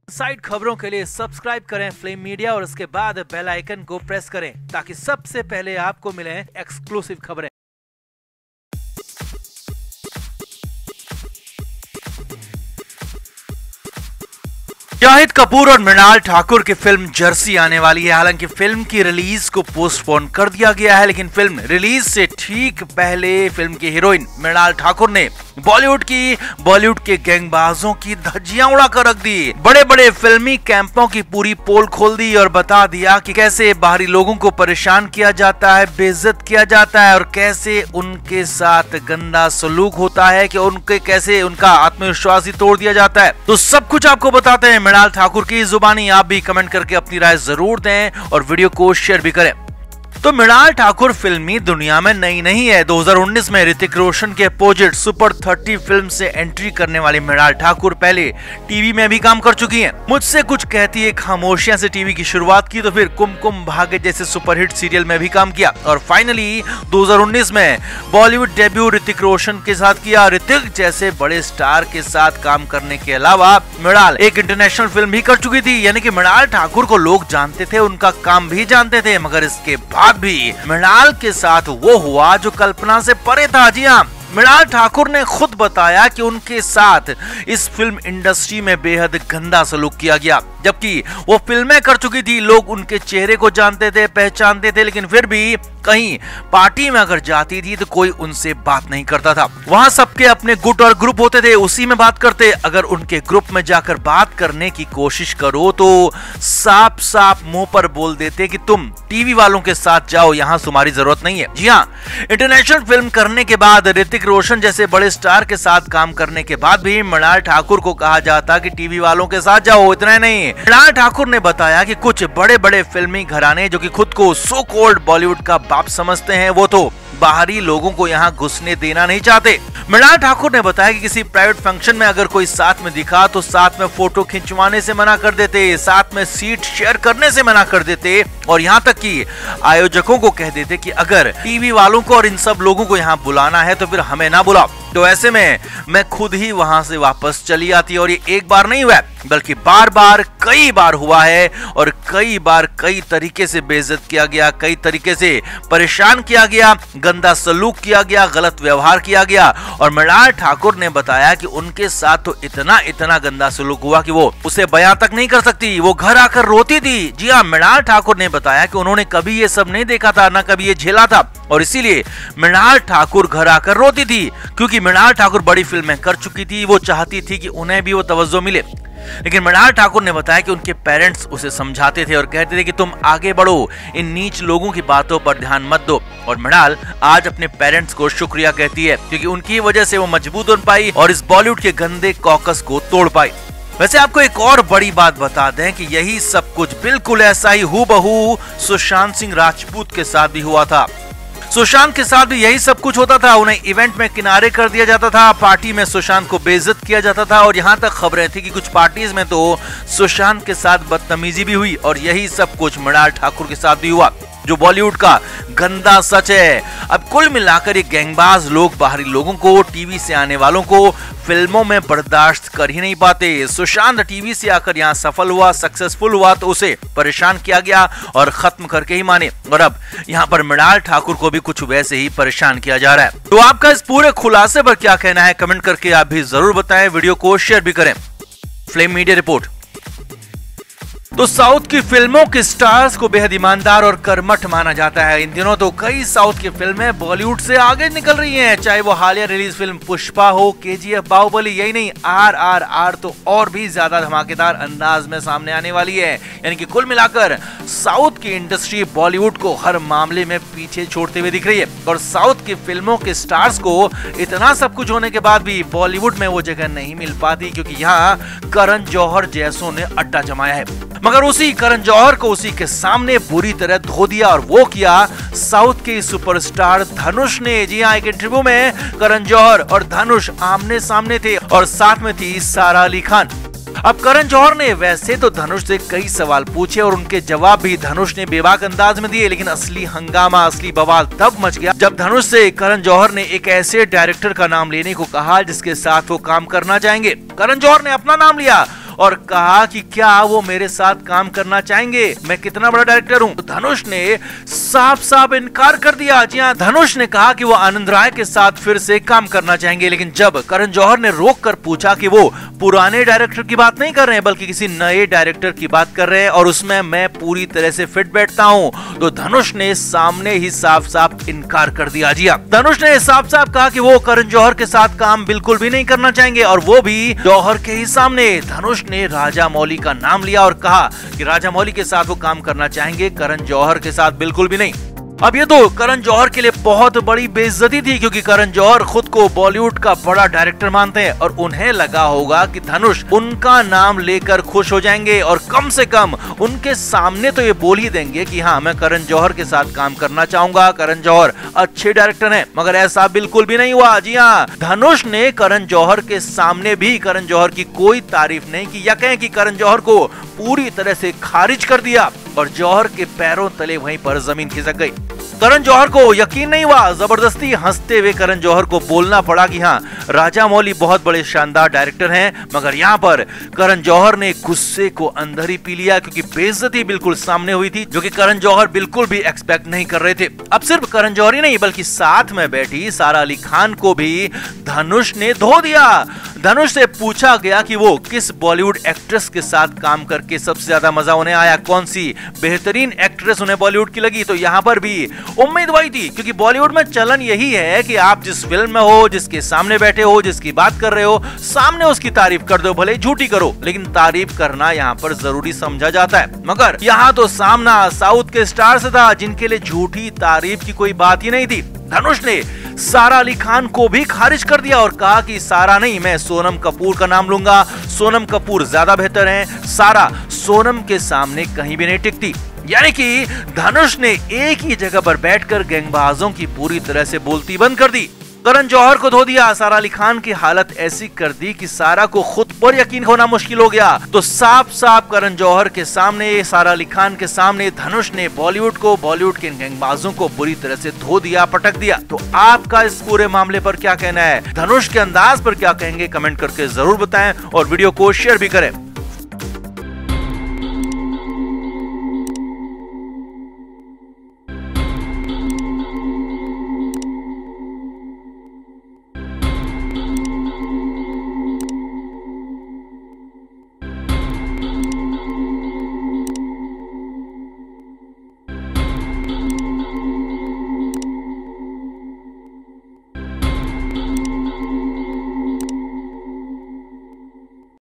Side खबरों के लिए सब्सक्राइब करें फ्लेम मीडिया और उसके बाद बेल आइकन को प्रेस करें ताकि सबसे पहले आपको मिले एक्सक्लूसिव खबरें। शाहिद कपूर और मृणाल ठाकुर की फिल्म जर्सी आने वाली है। हालांकि फिल्म की रिलीज को पोस्टपोन कर दिया गया है, लेकिन फिल्म रिलीज से ठीक पहले फिल्म की हीरोइन मृणाल ठाकुर ने बॉलीवुड के गैंगबाजों की धज्जियां उड़ाकर रख दी। बड़े बड़े फिल्मी कैंपों की पूरी पोल खोल दी और बता दिया कि कैसे बाहरी लोगों को परेशान किया जाता है, बेइज्जत किया जाता है और कैसे उनके साथ गंदा सलूक होता है, कि उनके कैसे उनका आत्मविश्वास ही तोड़ दिया जाता है। तो सब कुछ आपको बताते हैं मृणाल ठाकुर की जुबानी। आप भी कमेंट करके अपनी राय जरूर दें और वीडियो को शेयर भी करें। तो मृणाल ठाकुर फिल्मी दुनिया में नई नहीं है। 2019 में ऋतिक रोशन के अपोजिट सुपर 30 फिल्म से एंट्री करने वाली मृणाल ठाकुर पहले टीवी में भी काम कर चुकी हैं। मुझसे कुछ कहती है खामोशियां से टीवी की शुरुआत की, तो फिर कुमकुम भाग्य जैसे सुपरहिट सीरियल में भी काम किया और फाइनली 2019 में बॉलीवुड डेब्यू ऋतिक रोशन के साथ किया। ऋतिक जैसे बड़े स्टार के साथ काम करने के अलावा मृणाल एक इंटरनेशनल फिल्म भी कर चुकी थी। यानी कि मृणाल ठाकुर को लोग जानते थे, उनका काम भी जानते थे, मगर इसके बाद भी मृणाल के साथ वो हुआ जो कल्पना से परे था। जी हाँ, मृणाल ठाकुर ने खुद बताया कि उनके साथ इस फिल्म इंडस्ट्री में बेहद गंदा सलूक किया गया। जबकि वो फिल्में कर चुकी थी, लोग उनके चेहरे को जानते थे, पहचानते थे, लेकिन फिर भी कहीं पार्टी में अगर जाती थी तो कोई उनसे बात नहीं करता था। वहां सबके अपने गुट और ग्रुप होते थे, उसी में बात करते। अगर उनके ग्रुप में जाकर बात करने की कोशिश करो तो साफ साफ मुंह पर बोल देते कि तुम टीवी वालों के साथ जाओ, यहां तुम्हारी जरूरत नहीं है। जी हाँ, इंटरनेशनल फिल्म करने के बाद, ऋतिक रोशन जैसे बड़े स्टार के साथ काम करने के बाद भी मृणाल ठाकुर को कहा जाता कि टीवी वालों के साथ जाओ। इतना नहीं, मृणाल ठाकुर ने बताया कि कुछ बड़े बड़े फिल्मी घराने जो कि खुद को सो कॉल्ड बॉलीवुड का बाप समझते हैं, वो तो बाहरी लोगों को यहाँ घुसने देना नहीं चाहते। मृणाल ठाकुर ने बताया कि किसी प्राइवेट फंक्शन में अगर कोई साथ में दिखा तो साथ में फोटो खिंचवाने से मना कर देते, साथ में सीट शेयर करने से मना कर देते और यहाँ तक कि आयोजकों को कह देते कि अगर टीवी वालों को और इन सब लोगों को यहाँ बुलाना है तो फिर हमें ना बुलाओ। तो ऐसे में मैं खुद ही वहां से वापस चली आती। और ये एक बार नहीं हुआ, बल्कि बार बार कई बार हुआ है और कई बार कई तरीके से बेइज्जत किया गया, कई तरीके से परेशान किया गया, गंदा सलूक किया गया, गलत व्यवहार किया गया। और मृणाल ठाकुर ने बताया कि उनके साथ तो इतना गंदा सलूक हुआ कि वो उसे बयां तक नहीं कर सकती, वो घर आकर रोती थी। जी हाँ, मृणाल ठाकुर ने बताया कि उन्होंने कभी ये सब नहीं देखा था, ना कभी ये झेला था और इसीलिए मृणाल ठाकुर घर आकर रोती थी। क्योंकि मृणाल ठाकुर बड़ी फिल्में कर चुकी थी, वो चाहती थी कि उन्हें भी वो तवज्जो मिले। लेकिन मृणाल ठाकुर ने बताया कि उनके पेरेंट्स उसे समझाते थे और कहते थे कि तुम आगे बढ़ो, इन नीच लोगों की बातों पर ध्यान मत दो। और मृणाल आज अपने पेरेंट्स को शुक्रिया कहती है, क्योंकि उनकी वजह से वो मजबूत बन पाई और इस बॉलीवुड के गंदे कॉकस को तोड़ पाई। वैसे आपको एक और बड़ी बात बता दें कि यही सब कुछ बिल्कुल ऐसा ही हूबहू सुशांत सिंह राजपूत के साथ भी हुआ था। सुशांत के साथ भी यही सब कुछ होता था। उन्हें इवेंट में किनारे कर दिया जाता था, पार्टी में सुशांत को बेइज्जत किया जाता था और यहाँ तक खबरें थी कि कुछ पार्टीज में तो सुशांत के साथ बदतमीजी भी हुई। और यही सब कुछ मृणाल ठाकुर के साथ भी हुआ, जो बॉलीवुड का गंदा सच है। अब कुल मिलाकर ये गैंगबाज लोग बाहरी लोगों को, टीवी से आने वालों को फिल्मों में बर्दाश्त कर ही नहीं पाते। सुशांत टीवी से आकर यहाँ सफल हुआ, सक्सेसफुल हुआ तो उसे परेशान किया गया और खत्म करके ही माने। और अब यहाँ पर मृणाल ठाकुर को भी कुछ वैसे ही परेशान किया जा रहा है। तो आपका इस पूरे खुलासे पर क्या कहना है, कमेंट करके आप भी जरूर बताएं। वीडियो को शेयर भी करें। Flame media report. तो साउथ की फिल्मों के स्टार्स को बेहद ईमानदार और कर्मठ माना जाता है। इन दिनों तो कई साउथ की फिल्में बॉलीवुड से आगे निकल रही हैं, चाहे वो हालिया रिलीज फिल्म पुष्पा हो, केजीएफ, बाहुबली, यही नहीं आरआरआर तो और भी ज्यादा धमाकेदार अंदाज में सामने आने वाली है। यानी कि कुल मिलाकर साउथ की इंडस्ट्री बॉलीवुड को हर मामले में पीछे छोड़ते हुए दिख रही है। और साउथ की फिल्मों के स्टार्स को इतना सब कुछ होने के बाद भी बॉलीवुड में वो जगह नहीं मिल पाती, क्योंकि यहाँ करण जौहर जैसों ने अड्डा जमाया है। मगर उसी करण जौहर को उसी के सामने बुरी तरह धो दिया और वो किया साउथ के सुपरस्टार धनुष ने। जी हाँ, एक इंटरव्यू में करण जौहर और धनुष आमने सामने थे और साथ में थी सारा अली खान। अब करण जौहर ने वैसे तो धनुष से कई सवाल पूछे और उनके जवाब भी धनुष ने बेबाक अंदाज में दिए, लेकिन असली हंगामा, असली बवाल तब मच गया जब धनुष से करण जौहर ने एक ऐसे डायरेक्टर का नाम लेने को कहा जिसके साथ वो काम करना चाहेंगे। करण जौहर ने अपना नाम लिया और कहा कि क्या वो मेरे साथ काम करना चाहेंगे, मैं कितना बड़ा डायरेक्टर हूँ। तो धनुष ने साफ साफ इनकार कर दिया। जी हाँ, धनुष ने कहा कि वो आनंद राय के साथ फिर से काम करना चाहेंगे, लेकिन जब करण जौहर ने रोक कर पूछा कि वो पुराने डायरेक्टर की बात नहीं कर रहे हैं बल्कि किसी नए डायरेक्टर की बात कर रहे हैं और उसमें मैं पूरी तरह से फिट बैठता हूं, तो धनुष ने सामने ही साफ साफ इनकार कर दिया। जी हाँ, धनुष ने साफ साफ कहा कि वो करण जौहर के साथ काम बिल्कुल भी नहीं करना चाहेंगे और वो भी जौहर के ही सामने। धनुष ने राजा मौली का नाम लिया और कहा कि राजा मौली के साथ वो काम करना चाहेंगे, करण जौहर के साथ बिल्कुल भी नहीं। अब ये तो करण जौहर के लिए बहुत बड़ी बेइज्जती थी, क्योंकि करण जौहर खुद को बॉलीवुड का बड़ा डायरेक्टर मानते हैं और उन्हें लगा होगा कि धनुष उनका नाम लेकर खुश हो जाएंगे और कम से कम उनके सामने तो ये बोल ही देंगे कि हाँ, मैं करण जौहर के साथ काम करना चाहूंगा, करण जौहर अच्छे डायरेक्टर हैं। मगर ऐसा बिल्कुल भी नहीं हुआ। जी हाँ, धनुष ने करण जौहर के सामने भी करण जौहर की कोई तारीफ नहीं की या कहें कि करण जौहर को पूरी तरह से खारिज कर दिया और जौहर के पैरों तले वहीं पर जमीन खिसक गई। करण जौहर को यकीन नहीं हुआ। जबरदस्ती हंसते हुए करण जौहर को बोलना पड़ा कि हाँ, राजा मौली बहुत बड़े शानदार डायरेक्टर हैं। मगर यहाँ पर करण जौहर ने गुस्से को अंदर ही पी लिया, क्योंकि बेइज्जती बिल्कुल सामने हुई थी, जो कि करण जौहर बिल्कुल भी एक्सपेक्ट नहीं कर रहे थे। अब सिर्फ करण जौहर ही नहीं बल्कि साथ में बैठी सारा अली खान को भी धनुष ने धो दिया। धनुष से पूछा गया कि वो किस बॉलीवुड एक्ट्रेस के साथ काम करके सबसे ज्यादा मजा उन्हें आया, कौन सी बेहतरीन एक्ट्रेस उन्हें बॉलीवुड की लगी। तो यहाँ पर भी उम्मीद वही थी, क्योंकि बॉलीवुड में चलन यही है कि आप जिस फिल्म में हो, जिसके सामने बैठे हो, जिसकी बात कर रहे हो, सामने उसकी तारीफ कर दो, भले झूठी करो, लेकिन तारीफ करना यहाँ पर जरूरी समझा जाता है। मगर यहाँ तो सामना साउथ के स्टार से था, जिनके लिए झूठी तारीफ की कोई बात ही नहीं थी। धनुष ने सारा अली खान को भी खारिज कर दिया और कहा कि सारा नहीं, मैं सोनम कपूर का नाम लूंगा, सोनम कपूर ज्यादा बेहतर हैं, सारा सोनम के सामने कहीं भी नहीं टिकती। यानी कि धनुष ने एक ही जगह पर बैठकर गैंगबाजों की पूरी तरह से बोलती बंद कर दी। करण जौहर को धो दिया। सारा अली खान की हालत ऐसी कर दी कि सारा को खुद पर यकीन होना मुश्किल हो गया। तो साफ साफ करण जौहर के सामने, सारा अली खान के सामने धनुष ने बॉलीवुड के गैंगबाजों को बुरी तरह से धो दिया, पटक दिया। तो आपका इस पूरे मामले पर क्या कहना है? धनुष के अंदाज पर क्या कहेंगे? कमेंट करके जरूर बताएं और वीडियो को शेयर भी करें।